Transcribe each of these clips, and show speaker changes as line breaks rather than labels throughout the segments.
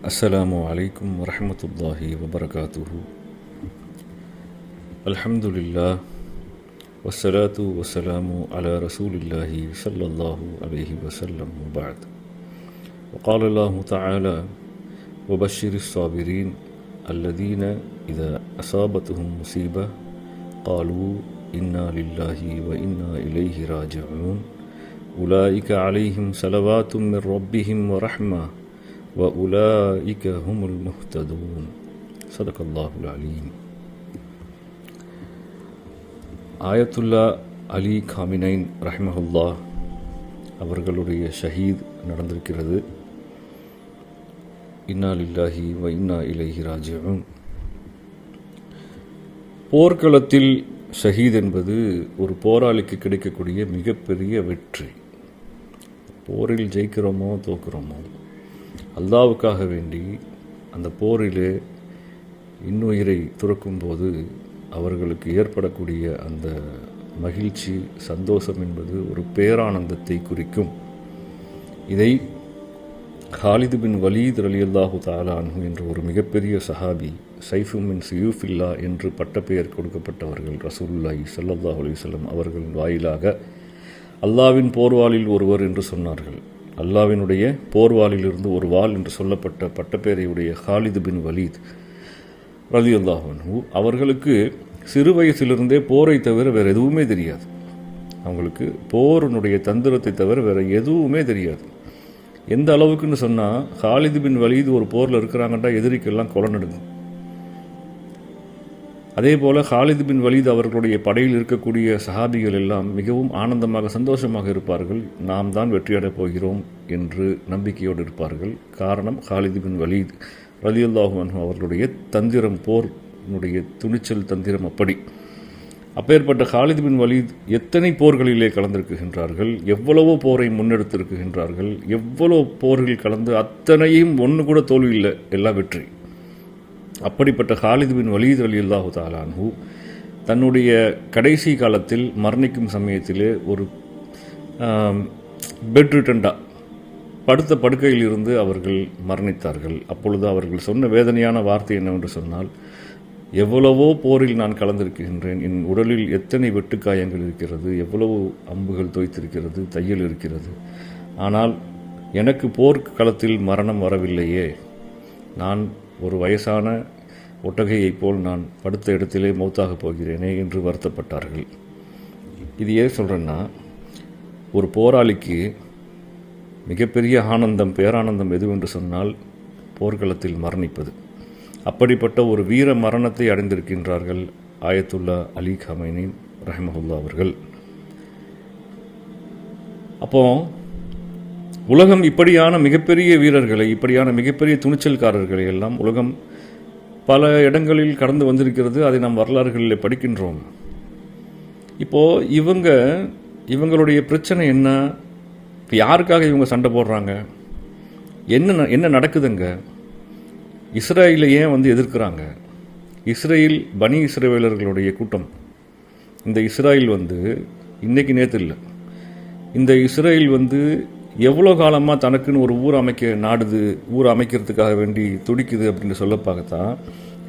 السلام عليكم ورحمة الله وبركاته. الحمد لله والصلاة والسلام على رسول الله صلى الله عليه وسلم وبعد. وقال الله تعالى: وبشر الصابرين الذين إذا أصابتهم مصيبة قالوا إنا لله وإنا إليه راجعون أولئك عليهم صلوات من ربهم ورحمة وأولئك هم المهتدون. صدق الله العليم. ஆயத்துல்லா அலி காமினைன் ரஹ்மஹுல்லா அவர்களுடைய ஷஹீத் நடந்திருக்கிறது. இன்னா லில்லாஹி வ இன்னா இலைஹி ராஜிஊன். போர்க்களத்தில் ஷஹீத் என்பது ஒரு போராளிக்கு கிடைக்கக்கூடிய மிகப்பெரிய வெற்றி. போரில் ஜெயிக்கிறோமோ தோக்குறோமோ, அல்லாவுக்காக வேண்டி அந்த போரிலே இன்னுயிரை துறக்கும்போது அவர்களுக்கு ஏற்படக்கூடிய அந்த மகிழ்ச்சி, சந்தோஷம் என்பது ஒரு பேரானந்தத்தை குறிக்கும். இதை காலிது பின் வலீத் ரலியல்லாஹு தஆலா அன்ஹு என்ற ஒரு மிகப்பெரிய சஹாபி, சைஃபு மின் சியூஃபில்லா என்று பட்டப்பெயர் கொடுக்கப்பட்டவர்கள் ரசூலுல்லாஹி ஸல்லல்லாஹு அலைஹி வஸல்லம் அவர்களின் வாயிலாக அல்லாவின் போர்வாளில் ஒருவர் என்று சொன்னார்கள். அல்லாவினுடைய போர்வாளிலிருந்து ஒரு வாள் என்று சொல்லப்பட்ட பட்டப்பெயரையுடைய காலிது பின் வலீத் ரலியல்லாஹு அன்ஹு அவர்களுக்கு சிறு வயசிலிருந்தே போரை தவிர வேறு எதுவுமே தெரியாது. அவங்களுக்கு போரினுடைய தந்திரத்தை தவிர வேறு எதுவுமே தெரியாது. எந்த அளவுக்குன்னு சொன்னால், காலிது பின் வலீத் ஒரு போரில் இருக்கிறாங்கன்றா எதிரிக்கெல்லாம் கொலை நடுங்கும். அதே போல் காலிது பின் வலீத் அவர்களுடைய படையில் இருக்கக்கூடிய சஹாபிகள் எல்லாம் மிகவும் ஆனந்தமாக, சந்தோஷமாக இருப்பார்கள். நாம் தான் வெற்றியடைப் போகிறோம் என்று நம்பிக்கையோடு இருப்பார்கள். காரணம், காலிது பின் வலீத் ரலியல்லாஹு அன்ஹு அவர்களுடைய தந்திரம், போரினுடைய துணிச்சல் தந்திரம் அப்படி. அப்பேற்பட்ட காலிது பின் வலீத் எத்தனை போர்களிலே கலந்திருக்கின்றார்கள், எவ்வளவோ போரை முன்னெடுத்திருக்கின்றார்கள், எவ்வளோ போர்கள் கலந்து அத்தனையும் ஒன்று கூட தோல்வி இல்லை, எல்லாம் வெற்றி. அப்படிப்பட்ட காலிது பின் வலீத் ரலியல்லாஹு தஆலா அன்ஹு தன்னுடைய கடைசி காலத்தில் மரணிக்கும் சமயத்திலே ஒரு பெட் ரிட்டண்டா படுத்த படுக்கையில் இருந்து அவர்கள் மரணித்தார்கள். அப்பொழுது அவர்கள் சொன்ன வேதனையான வார்த்தை என்னவென்று சொன்னால், எவ்வளவோ போரில் நான் கலந்திருக்கின்றேன், என் உடலில் எத்தனை வெட்டுக்காயங்கள் இருக்கிறது, எவ்வளவு அம்புகள் தோய்த்திருக்கிறது, தையல் இருக்கிறது, ஆனால் எனக்கு போர்க்களத்தில் மரணம் வரவில்லையே, நான் ஒரு வயசான ஒட்டகையைப் போல் நான் படுத்த இடத்திலே மௌத்தாகப் போகிறேனே என்று வருத்தப்பட்டார்கள். இது ஏன் சொல்கிறேன்னா, ஒரு போராளிக்கு மிகப்பெரிய ஆனந்தம், பேரானந்தம் எதுவென்று சொன்னால் போர்க்களத்தில் மரணிப்பது. அப்படிப்பட்ட ஒரு வீர மரணத்தை அடைந்திருக்கின்றார்கள் ஆயத்துல்லா அலி காமினை ரஹ்மஹுல்லா அவர்கள். அப்போ உலகம் இப்படியான மிகப்பெரிய வீரர்களை, இப்படியான மிகப்பெரிய துணிச்சல்காரர்களை எல்லாம் உலகம் பல இடங்களில் கடந்து வந்திருக்கிறது. அதை நாம் வரலாறுகளில் படிக்கின்றோம். இப்போது இவங்களுடைய பிரச்சனை என்ன? இப்போ யாருக்காக இவங்க சண்டை போடுறாங்க? என்ன நடக்குதுங்க? இஸ்ரேலை ஏன் எதிர்க்கிறாங்க? இஸ்ரேல் பனி இஸ்ரவேலர்களுடைய கூட்டம். இந்த இஸ்ரேல் இன்னைக்கு நேற்று இல்லை. இந்த இஸ்ரேல் எவ்வளோ காலமாக தனக்குன்னு ஒரு ஊர் அமைக்கிறதுக்காக வேண்டி துடிக்குது அப்படின்னு சொல்ல பார்க்கத்தான்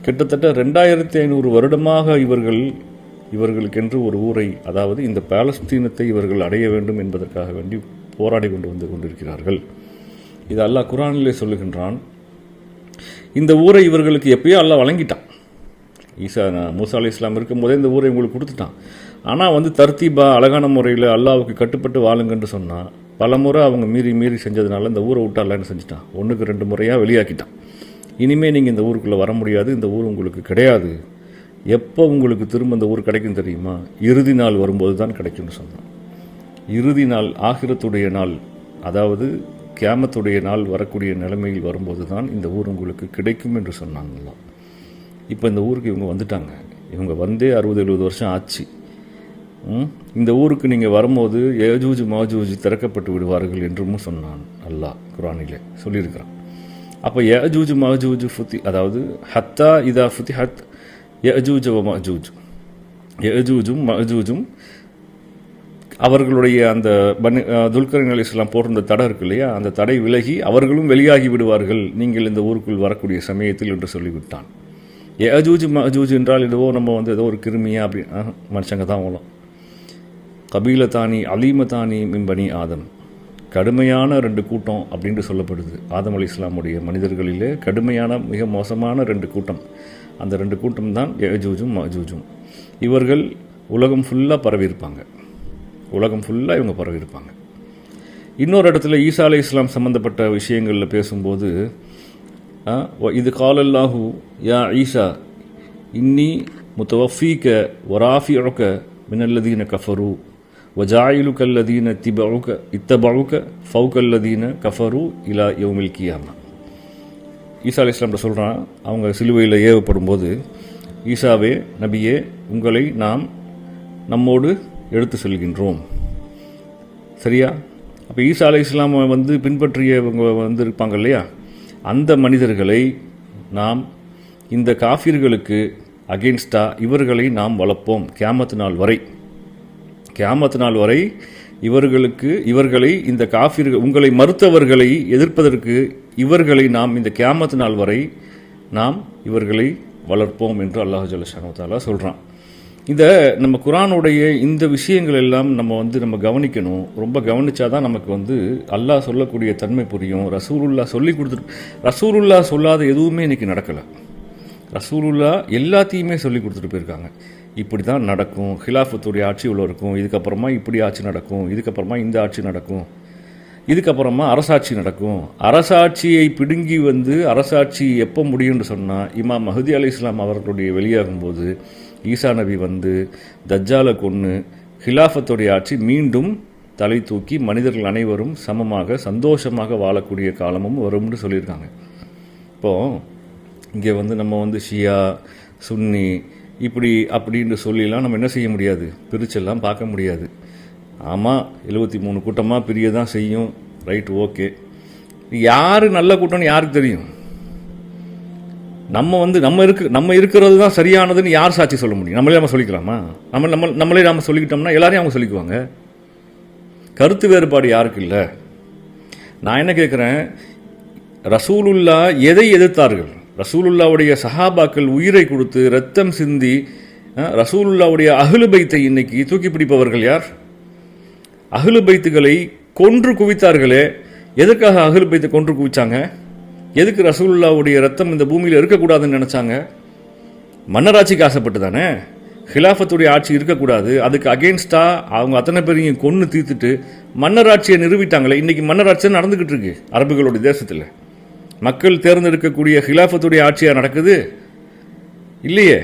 கிட்டத்தட்ட 2500 வருடமாக இவர்களுக்கென்று ஒரு ஊரை, அதாவது இந்த பாலஸ்தீனத்தை இவர்கள் அடைய வேண்டும் என்பதற்காக வேண்டி போராடி கொண்டிருக்கிறார்கள். இது அல்லாஹ் குர்ஆனிலே சொல்லுகின்றான். இந்த ஊரை இவர்களுக்கு எப்பயோ அல்லாஹ் வழங்கிட்டான். மூசா அலைஹிஸ்ஸலாம் இருக்கும்போதே இந்த ஊரை உங்களுக்கு கொடுத்துட்டான். ஆனால் தர்த்தீபா, அழகான முறையில் அல்லாஹ்வுக்கு கட்டுப்பட்டு வாழுங்கன்னு சொன்னால், பல முறை அவங்க மீறி செஞ்சதுனால இந்த ஊரை விட்டு அல்லாஹ் என்ன செஞ்சுட்டான், 1-2 முறையாக வெளியாக்கிட்டான். இனிமேல் நீங்கள் இந்த ஊருக்குள்ளே வர முடியாது, இந்த ஊர் உங்களுக்கு கிடையாது. எப்போ உங்களுக்கு திரும்ப இந்த ஊர் கிடைக்கும் தெரியுமா? இறுதி நாள் வரும்போது தான் கிடைக்கும்னு சொன்னான். இறுதி நாள், ஆகிரத்துடைய நாள், அதாவது கியாமத்துடைய நாள் வரக்கூடிய நிலைமையில் வரும்போது தான் இந்த ஊர் உங்களுக்கு கிடைக்கும் என்று சொன்னாங்களாம். இப்போ இந்த ஊருக்கு இவங்க வந்துட்டாங்க. இவங்க 60-70 வருஷம் ஆச்சு. இந்த ஊருக்கு நீங்கள் வரும்போது யஜூஜ் மாஜூஜ் திறக்கப்பட்டு விடுவார்கள் என்றும் சொன்னான் அல்லாஹ் குர்ஆனிலே சொல்லியிருக்கிறான். அப்போ யஜூஜ் மாஜூஜ் அதாவது ஹத்தா இதா ஃபுதிஹத் யஜூஜ் வ மஜூஜ், யஜூஜும் மஜூஜும் அவர்களுடைய அந்த துல்கர்னைன் அலைஹிஸ்ஸலாம் போட்டிருந்த தடை இருக்கு இல்லையா, அந்த தடை விலகி அவர்களும் வெளியாகி விடுவார்கள் நீங்கள் இந்த ஊருக்குள் வரக்கூடிய சமயத்தில் என்று சொல்லிவிட்டான். யஜூஜ் மஜூஜ் என்றால் ஏதோ நம்ம ஏதோ ஒரு கிருமியா அப்படி மனுஷங்க தான் அவங்களும். கபீலத்தானி அலீமத்தானி மிம்பனி ஆதம், கடுமையான 2 கூட்டம் அப்படின்ட்டு சொல்லப்படுது. ஆதம் அலைஹிஸ்ஸலாமுடைய மனிதர்களிலே கடுமையான மிக மோசமான 2 கூட்டம். அந்த 2 கூட்டம் தான் யஜூஜும் மஜூஜும். இவர்கள் உலகம் ஃபுல்லாக பரவியிருப்பாங்க. உலகம் ஃபுல்லாக இவங்க பரவியிருப்பாங்க. இன்னொரு இடத்துல ஈசா அலைஹிஸ்ஸலாம் சம்மந்தப்பட்ட விஷயங்களில் பேசும்போது, இது காலல்லாஹு யா ஈசா இன்னி முத்தவஃபீக வராஃபிஉக மினல்லதீன கஃபரு வஜாயிலு கல்லதீன இத்தபஉக ஃபௌகல்லதீன கஃபரு இலா யௌமில் கியாமா. ஈசா அலைஹிஸ்ஸலாம் சொல்கிறான், அவங்க சிலுவையில் ஏவப்படும் போது, ஈசாவே நபியே உங்களை நாம் நம்மோடு எடுத்து செல்கின்றோம். சரியா? அப்போ ஈசா அலைஹிஸ்ஸலாமை பின்பற்றியவங்க இருப்பாங்க இல்லையா, அந்த மனிதர்களை நாம் இந்த காஃபிர்களுக்கு அகெயின்ஸ்டாக இவர்களை நாம் வளர்ப்போம் கியாமத் நாள் வரை. கியாமத் நாள் வரை இவர்களை இந்த காஃபிர்கள், உங்களை மறுத்தவர்களை எதிர்ப்பதற்கு இவர்களை நாம் இந்த கியாமத் நாள் வரை நாம் இவர்களை வளர்ப்போம் என்று அல்லாஹ் ஜல்ல ஷானஹு வ தஆலா சொல்கிறான். இந்த நம்ம குர்ஆனுடைய இந்த விஷயங்கள் எல்லாம் நம்ம கவனிக்கணும். ரொம்ப கவனிச்சாதான் நமக்கு அல்லாஹ் சொல்லக்கூடிய தன்மை புரியும். ரசூலுல்லாஹ் சொல்லாத எதுவுமே இன்றைக்கி நடக்கலை. ரசூலுல்லாஹ் எல்லாத்தையுமே சொல்லி கொடுத்துட்டு போயிருக்காங்க. இப்படி தான் நடக்கும், ஹிலாஃபத்துடைய ஆட்சி இவ்வளோ இருக்கும், இதுக்கப்புறமா இப்படி ஆட்சி நடக்கும், இதுக்கப்புறமா இந்த ஆட்சி நடக்கும், இதுக்கப்புறமா அரசாட்சி நடக்கும். அரசாட்சியை பிடுங்கி அரசாட்சி எப்போ முடியும்னு சொன்னால், இமாம் மஹ்தி அலைஹிஸ்ஸலாம் அவர்களுடைய வெளியாகும்போது ஈசா நபி தஜ்ஜாலை கொன்று ஹிலாஃபத்துடைய ஆட்சி மீண்டும் தலை தூக்கி மனிதர்கள் அனைவரும் சமமாக சந்தோஷமாக வாழக்கூடிய காலமும் வரும்னு சொல்லியிருக்காங்க. இப்போது இங்கே நம்ம ஷியா சுன்னி இப்படி அப்படின்னு சொல்லிலாம் நம்ம என்ன செய்ய முடியாது, பிரிச்செல்லாம் பார்க்க முடியாது. ஆமாம் 73 கூட்டமாக பிரிய தான் செய்யும், ரைட், ஓகே. யார் நல்ல கூட்டம்னு யாருக்கு தெரியும்? நம்ம இருக்கிறது தான் சரியானதுன்னு யார் சாட்சி சொல்ல முடியும்? நம்ம சொல்லிக்கலாமா? நம்மளே சொல்லிக்கிட்டோம்னா எல்லாரையும் அவங்க சொல்லிக்குவாங்க. கருத்து வேறுபாடு யாருக்கு இல்லை? நான் என்ன கேட்குறேன், ரசூலுல்லாஹ் எதை எதிர்த்தார்கள்? ரசூலுல்லாவுடைய சஹாபாக்கள் உயிரை கொடுத்து ரத்தம் சிந்தி ரசூலுல்லாவுடைய அஹ்லு பைத்தை இன்னைக்கு தூக்கி பிடிப்பவர்கள் யார்? அஹ்லு பைத்துகளை கொன்று குவித்தார்களே, எதற்காக அஹ்லு பைத்தை கொன்று குவிச்சாங்க? எதுக்கு ரசூலுல்லாவுடைய ரத்தம் இந்த பூமியில் இருக்கக்கூடாதுன்னு நினச்சாங்க? மன்னராட்சிக்கு ஆசைப்பட்டு தானே. ஹிலாஃபத்துடைய ஆட்சி இருக்கக்கூடாது, அதுக்கு அகெயின்ஸ்டாக அவங்க அத்தனை பேரையும் கொன்று தீர்த்துட்டு மன்னராட்சியை நிறுவிட்டாங்களே. இன்றைக்கி மன்னராட்சி நடந்துக்கிட்டு இருக்கு அரபுகளுடைய தேசத்தில். மக்கள் தேர்ந்தெடுக்கக்கூடிய ஹிலாஃபத்துடைய ஆட்சியாக நடக்குது இல்லையே.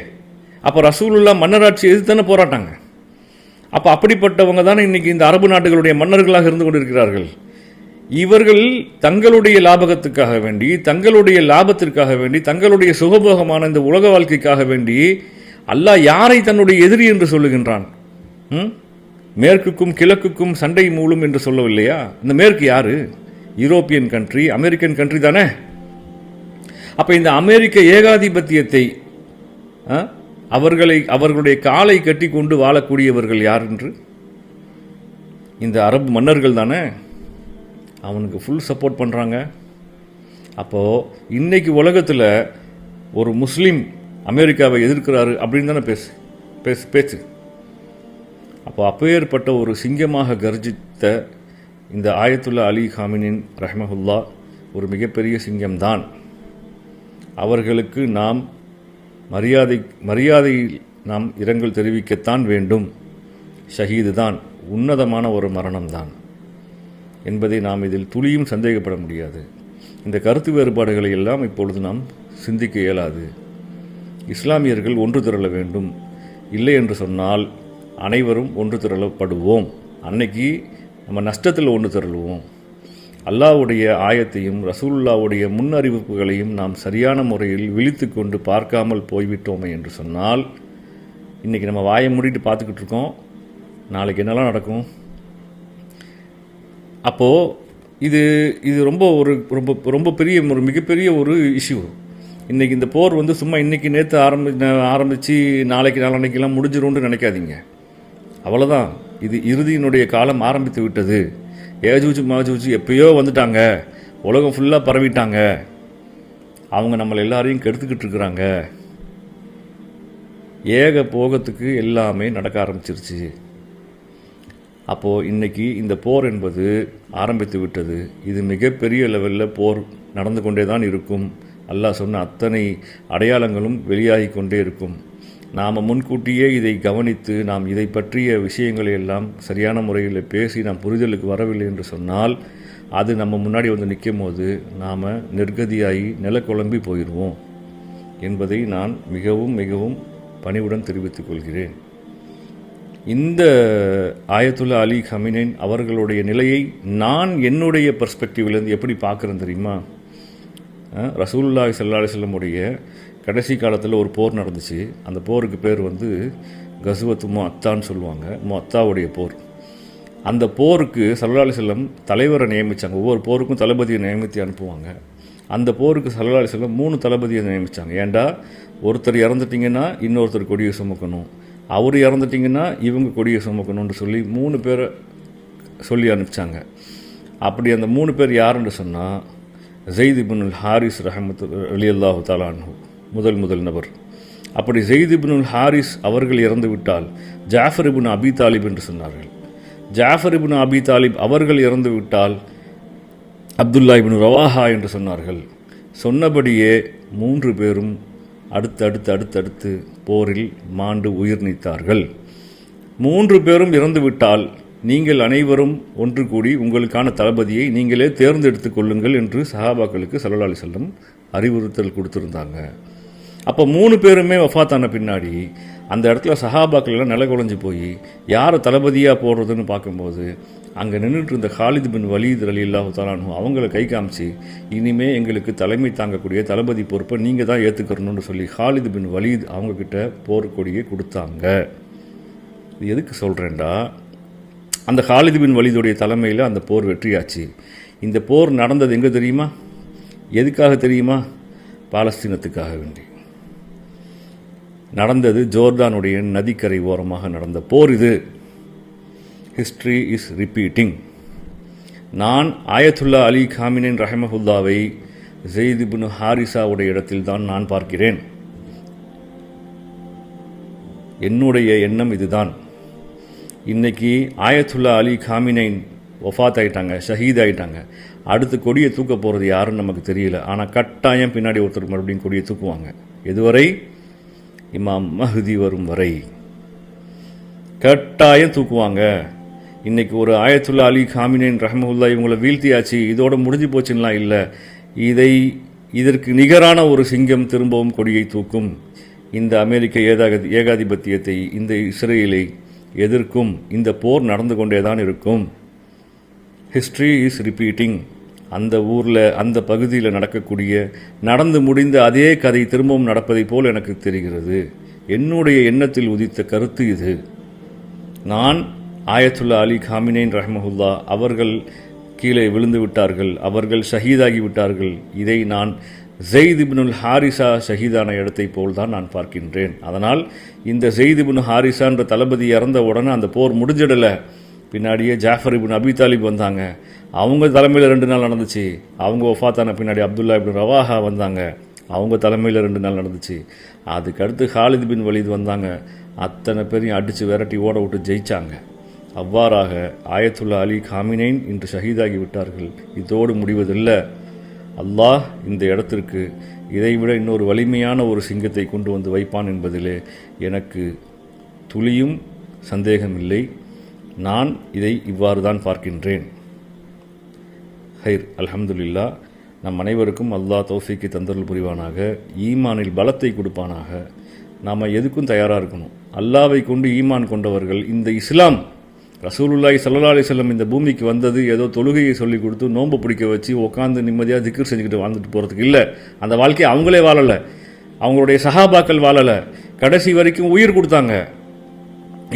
அப்போ ரசூலுல்லாஹ் மன்னராட்சி எதிர்த்து தானே போராட்டாங்க. அப்போ அப்படிப்பட்டவங்க தானே இன்றைக்கி இந்த அரபு நாடுகளுடைய மன்னர்களாக இருந்து கொண்டிருக்கிறார்கள். இவர்கள் தங்களுடைய லாபகத்துக்காக வேண்டி, தங்களுடைய லாபத்திற்காக வேண்டி, தங்களுடைய சுகபோகமான இந்த உலக வாழ்க்கைக்காக வேண்டி அல்லாஹ் யாரை தன்னுடைய எதிரி என்று சொல்லுகின்றான்? மேற்குக்கும் கிழக்குக்கும் சண்டை மூலம் என்று சொல்லவில்லையா? இந்த மேற்கு யாரு? யூரோப்பியன் கண்ட்ரி, அமெரிக்கன் கண்ட்ரி தானே. அப்போ இந்த அமெரிக்க ஏகாதிபத்தியத்தை அவர்களுடைய காலை கட்டி கொண்டு வாழக்கூடியவர்கள் யார் என்று? இந்த அரபு மன்னர்கள் தானே. அவனுக்கு ஃபுல் சப்போர்ட் பண்ணுறாங்க. அப்போது இன்னைக்கு உலகத்தில் ஒரு முஸ்லீம் அமெரிக்காவை எதிர்க்கிறாரு அப்படின்னு தானே பேச்சு. அப்போ அப்பேற்பட்ட ஒரு சிங்கமாக கர்ஜித்த இந்த ஆயத்துல்லா அலி காமினின் ரஹ்மஹுல்லா ஒரு மிகப்பெரிய சிங்கம்தான். அவர்களுக்கு நாம் மரியாதை நாம் இரங்கல் தெரிவிக்கத்தான் வேண்டும். ஷஹீது தான், உன்னதமான ஒரு மரணம்தான் என்பதை நாம் இதில் துளியும் சந்தேகப்பட முடியாது. இந்த கருத்து வேறுபாடுகளை எல்லாம் இப்பொழுது நாம் சிந்திக்க இயலாது. இஸ்லாமியர்கள் ஒன்று திரள வேண்டும். இல்லை என்று சொன்னால் அனைவரும் ஒன்று திரளப்படுவோம். அன்னைக்கு நம்ம நஷ்டத்தில் ஒன்று திரளுவோம். அல்லாஹ்வுடைய ஆயத்தையும் ரசூலுல்லாஹ்வுடைய முன்னறிவிப்புகளையும் நாம் சரியான முறையில் விழித்து கொண்டு பார்க்காமல் போய்விட்டோமே என்று சொன்னால், இன்றைக்கி நம்ம வாயை மூடிட்டு பார்த்துக்கிட்டு இருக்கோம், நாளைக்கு என்னெல்லாம் நடக்கும்? அப்போது இது ரொம்ப பெரிய ஒரு மிகப்பெரிய ஒரு இஷ்யூ. இன்றைக்கி இந்த போர் சும்மா இன்றைக்கி நேற்று ஆரம்பித்து நாளைக்கு நாளன்னைக்கெல்லாம் முடிஞ்சிரும்னு நினைக்காதீங்க. அவ்வளோதான். இது இறுதியினுடைய காலம் ஆரம்பித்து விட்டது. ஏஜூஜ் மாஜூஜ் எப்பயோ வந்துட்டாங்க, உலகம் ஃபுல்லாக பரவிட்டாங்க, அவங்க நம்மளை எல்லாரையும் கெடுத்துக்கிட்டு இருக்கிறாங்க, ஏக போகத்துக்கு எல்லாமே நடக்க ஆரம்பிச்சிருச்சு. அப்போது இன்றைக்கி இந்த போர் என்பது ஆரம்பித்து விட்டது. இது மிகப்பெரிய லெவலில் போர் நடந்து கொண்டே தான் இருக்கும். அல்லாஹ் சொன்ன அத்தனை அடையாளங்களும் வெளியாகி கொண்டே இருக்கும். நாம் முன்கூட்டியே இதை கவனித்து நாம் இதை பற்றிய விஷயங்களை எல்லாம் சரியான முறையில் பேசி நாம் புரிதலுக்கு வரவில்லை என்று சொன்னால் அது நம்ம முன்னாடி வந்து நிற்கும் போது நாம் நிர்கதியாகி நிலக்குழம்பி போயிடுவோம் என்பதை நான் மிகவும் மிகவும் பணிவுடன் தெரிவித்துக் கொள்கிறேன். இந்த ஆயத்துல்லா அலி ஹமினைன் அவர்களுடைய நிலையை நான் என்னுடைய பெர்ஸ்பெக்டிவ்லேருந்து எப்படி பார்க்குறேன் தெரியுமா? ரசூலுல்லாஹி ஸல்லல்லாஹு அலைஹி வஸல்லம் உடைய கடைசி காலத்தில் ஒரு போர் நடந்துச்சு. அந்த போருக்கு பேர் வந்து கஸ்வத்து முஅத்தான்னு சொல்லுவாங்க, முஅத்தாவுடைய போர். அந்த போருக்கு ஸல்லல்லாஹு அலைஹி வஸல்லம் தலைவரை நியமித்தாங்க. ஒவ்வொரு போருக்கும் தளபதியை நியமித்து அனுப்புவாங்க. அந்த போருக்கு ஸல்லல்லாஹு அலைஹி வஸல்லம் 3 தளபதியை நியமித்தாங்க. ஏண்டா ஒருத்தர் இறந்துட்டிங்கன்னா இன்னொருத்தர் கொடியை சுமக்கணும், அவர் இறந்துட்டிங்கன்னா இவங்க கொடியை சுமக்கணும்னு சொல்லி 3 பேரை சொல்லி அனுப்பிச்சாங்க. அப்படி அந்த 3 பேர் யாருன்னு சொன்னால் ஸெய்த் இப்னுல் ஹாரிஸ் ரலியல்லாஹு தஆலா அன்ஹு முதல் நபர். அப்படி ஸெய்த் இப்னுல் ஹாரிஸ் அவர்கள் இறந்து விட்டால் ஜாஃபர் இப்னு அபி தாலிப் என்று சொன்னார்கள். ஜாஃபர் இப்னு அபி தாலிப் அவர்கள் இறந்து விட்டால் அப்துல்லா இப்னு ரவாஹா என்று சொன்னார்கள். சொன்னபடியே 3 பேரும் அடுத்து போரில் மாண்டு உயிர் நீத்தார்கள். 3 பேரும் இறந்துவிட்டால் நீங்கள் அனைவரும் ஒன்று கூடி உங்களுக்கான தளபதியை நீங்களே தேர்ந்தெடுத்து கொள்ளுங்கள் என்று சஹாபாக்களுக்கு ஸல்லல்லாஹு அலைஹி வஸல்லம் அறிவுறுத்தல் கொடுத்துருந்தாங்க. அப்போ 3 பேருமே வஃபாத்தான பின்னாடி அந்த இடத்துல சஹாபாக்கள் எல்லாம் நிலகுலைஞ்சு போய் யாரை தளபதியாக போடுறதுன்னு பார்க்கும்போது அங்கே நின்றுட்டு இருந்த ஹாலித் பின் வலீத் ரலியல்லாஹு தஆலா அன்ஹு அவங்கள கை காமிச்சு இனிமே எங்களுக்கு தலைமை தாங்கக்கூடிய தளபதி பொறுப்பை நீங்கள் தான் ஏற்றுக்கணும்னு சொல்லி ஹாலித் பின் வலீத் அவங்கக்கிட்ட போர்க்கொடியை கொடுத்தாங்க. இது எதுக்கு சொல்கிறேன்டா, அந்த ஹாலித் பின் வலீதுடைய தலைமையில் அந்த போர் வெற்றியாச்சு. இந்த போர் நடந்தது எங்கே தெரியுமா? எதுக்காக தெரியுமா? பாலஸ்தீனத்துக்காக வேண்டி நடந்தது. ஜோர்டானுடைய நதிக்கரை ஓரமாக நடந்த போர் இது. History is repeating. நான் ஆயத்துல்லா அலி காமினின் ரஹமஹுல்லாவை ஸெய்த் இப்னு ஹாரிஸாவுடைய இடத்தில் தான் நான் பார்க்கிறேன். என்னுடைய எண்ணம் இதுதான். இன்னைக்கு ஆயத்துல்லா அலி காமினைன் வஃபாத் ஆகிட்டாங்க, ஷஹீத் ஆகிட்டாங்க. அடுத்து கொடியை தூக்க போகிறது யாருன்னு நமக்கு தெரியல. ஆனால் கட்டாயம் பின்னாடி ஒருத்தர் மறுபடியும் கொடியை தூக்குவாங்க. எதுவரை? இமாம் மஹ்தி வரும் வரை கட்டாயம் தூக்குவாங்க. இன்றைக்கி ஒரு ஆயத்துல்லா அலி காமினைன் ரஹ்மத்துல்லாஹி இவங்களை வீழ்த்தியாச்சு, இதோட முடிஞ்சு போச்சுன்னெலாம் இல்லை. இதற்கு நிகரான ஒரு சிங்கம் திரும்பவும் கொடியை தூக்கும். இந்த அமெரிக்க ஏகாதிபத்தியத்தை, இந்த இஸ்ரேலை எதிர்க்கும். இந்த போர் நடந்து கொண்டே தான் இருக்கும். History is repeating. அந்த ஊரில், அந்த பகுதியில் நடந்து முடிந்த அதே கதை திரும்பவும் நடப்பதை போல் எனக்கு தெரிகிறது. என்னுடைய எண்ணத்தில் உதித்த கருத்து இது. நான் ஆயத்துல்லா அலி காமினைன் ரஹ்மஹுல்லா அவர்கள் கீழே விழுந்து விட்டார்கள், அவர்கள் ஷஹீதாகி விட்டார்கள். இதை நான் ஸெய்த் இப்னுல் ஹாரிஸா ஷஹீதான இடத்தை போல் தான் நான் பார்க்கின்றேன். அதனால் இந்த ஸெய்த் இப்னு ஹாரிஸான்ற தளபதி இறந்த உடனே அந்த போர் முடிஞ்சிடலை. பின்னாடியே ஜாஃபர் இப்னு அபி தாலிப் வந்தாங்க, அவங்க தலைமையில் 2 நாள் நடந்துச்சு. அவங்க வஃபாத்தான பின்னாடி அப்துல்லா இப்னு ரவாஹா வந்தாங்க, அவங்க தலைமையில் 2 நாள் நடந்துச்சு. அதுக்கடுத்து ஹாலித் பின் வலீத் வந்தாங்க, அத்தனை பேரையும் அடித்து விரட்டி ஓட விட்டு ஜெயித்தாங்க. அவ்வாறாக ஆயத்துல்லா அலி காமினைன் இன்று ஷஹீதாகி விட்டார்கள். இதோடு முடிவதில்லை. அல்லாஹ் இந்த இடத்திற்கு இதைவிட இன்னொரு வலிமையான ஒரு சிங்கத்தை கொண்டு வந்து வைப்பான் என்பதிலே எனக்கு துளியும் சந்தேகமில்லை. நான் இதை இவ்வாறு தான் பார்க்கின்றேன். ஹைர், அல்ஹம்துலில்லாஹ். நம் அனைவருக்கும் அல்லாஹ் தௌஃபீக்கை தந்தருள் புரிவானாக, ஈமானில் பலத்தை கொடுப்பானாக. நாம் எதுக்கும் தயாராக இருக்கணும். அல்லாவை கொண்டு ஈமான் கொண்டவர்கள், இந்த இஸ்லாம் ரசூலுல்லாஹி ஸல்லல்லாஹு அலைஹி வஸல்லம் இந்த பூமிக்கு வந்தது ஏதோ தொழுகையை சொல்லி கொடுத்து நோன்பு பிடிக்க வச்சு உட்காந்து நிம்மதியாக திக்ர் செஞ்சுக்கிட்டு வாழ்ந்துட்டு போகிறதுக்கு இல்லை. அந்த வாழ்க்கையை அவங்களே வாழலை, அவங்களுடைய சஹாபாக்கள் வாழலை, கடைசி வரைக்கும் உயிர் கொடுத்தாங்க.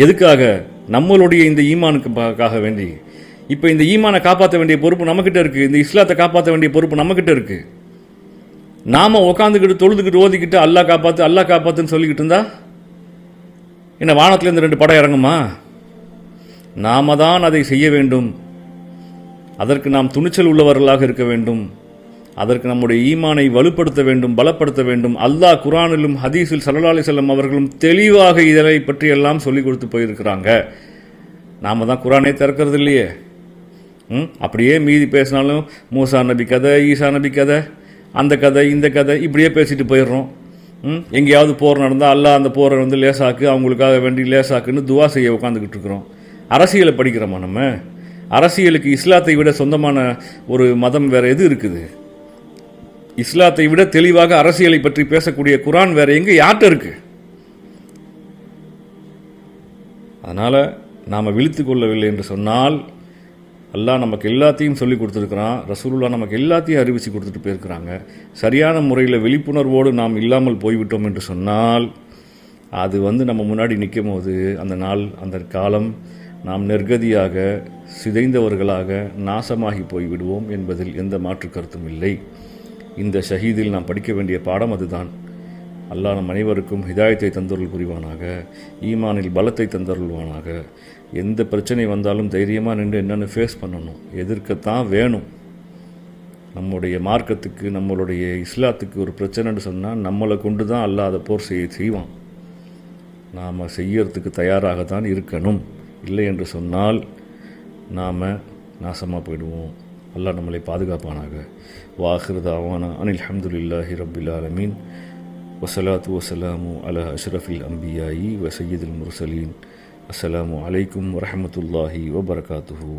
எதுக்காக? நம்மளுடைய இந்த ஈமானுக்காக வேண்டி. இப்போ இந்த ஈமானை காப்பாற்ற வேண்டிய பொறுப்பு நம்மக்கிட்ட இருக்குது. இந்த இஸ்லாத்தை காப்பாற்ற வேண்டிய பொறுப்பு நம்மக்கிட்ட இருக்குது. நாம் உட்காந்துக்கிட்டு தொழுதுகிட்டு ஓதிக்கிட்டு அல்லாஹ் காப்பாற்றுன்னு சொல்லிக்கிட்டு இருந்தா என்ன வானத்துலேருந்து 2 படம் இறங்குமா? நாம தான் அதை செய்ய வேண்டும். அதற்கு நாம் துணிச்சல் உள்ளவர்களாக இருக்க வேண்டும். அதற்கு நம்முடைய ஈமானை வலுப்படுத்த வேண்டும், பலப்படுத்த வேண்டும். அல்லாஹ் குர்ஆனிலும் ஹதீஸில் ஸல்லல்லாஹு அலைஹி வஸல்லம் அவர்களும் தெளிவாக இதை பற்றியெல்லாம் சொல்லிக் கொடுத்து போயிருக்கிறாங்க. நாம் தான் குர்ஆனே திறக்கிறது இல்லையே. அப்படியே மீதி பேசினாலும் மூசா நபி கதை, ஈசா நபி கதை, அந்த கதை, இந்த கதை, இப்படியே பேசிட்டு போயிடுறோம். எங்கேயாவது போர் நடந்தால் அல்லாஹ் அந்த போரை லேசாக்கு, அவங்களுக்காக வேண்டி லேசாக்குன்னு துவா செய்ய உட்காந்துக்கிட்டு இருக்கிறோம். அரசியலை படிக்கிறோமா நம்ம? அரசியலுக்கு இஸ்லாத்தை விட சொந்தமான ஒரு மதம் வேற எது இருக்குது? இஸ்லாத்தை விட தெளிவாக அரசியலை பற்றி பேசக்கூடிய குர்ஆன் வேற எங்க யார்கிட்ட இருக்கு? அதனால நாம் விழித்து கொள்ளவில்லை என்று சொன்னால் அல்லாஹ் நமக்கு எல்லாத்தையும் சொல்லி கொடுத்துருக்கிறான். ரசூலுல்லாஹ் நமக்கு எல்லாத்தையும் அறிவித்து கொடுத்துட்டு போயிருக்கிறாங்க. சரியான முறையில் விழிப்புணர்வோடு நாம் இல்லாமல் போய்விட்டோம் என்று சொன்னால் அது நம்ம முன்னாடி நிற்கும் போது அந்த நாள், அந்த காலம் நாம் நெர்கதியாக, சிதைந்தவர்களாக, நாசமாகி போய்விடுவோம் என்பதில் எந்த மாற்று கருத்தும் இல்லை. இந்த ஷஹீதில் நாம் படிக்க வேண்டிய பாடம் அதுதான். அல்லாஹ் நம் அனைவருக்கும் ஹிதாயத்தை தந்தருள் புரிவானாக, ஈமானில் பலத்தை தந்தருள்வானாக. எந்த பிரச்சனை வந்தாலும் தைரியமாக நின்று என்னென்னு ஃபேஸ் பண்ணணும், எதிர்க்கத்தான் வேணும். நம்முடைய மார்க்கத்துக்கு, நம்மளுடைய இஸ்லாத்துக்கு ஒரு பிரச்சனைன்னு சொன்னால் நம்மளை கொண்டு தான் அல்லாஹ் அதை போர் செய்வான். நாம் செய்யறதுக்கு தயாராகத்தான் இருக்கணும். இல்லை என்று சொன்னால் நாம் நாசமாக போயிடுவோம். அல்லாஹ் நம்மளை பாதுகாப்பானாக. வாஹிர் தாவானா அனில் ஹம்துலில்லாஹி ரப்பில் ஆலமீன். வஸலாத்து வஸலாமு அலா அஷ்ரஃபில் அம்பியாயி வ சய்யிதுல் முர்சலீன். அஸ்ஸலாமு அலைக்கும் வரஹ்மத்துல்லாஹி வபரகாத்துஹு.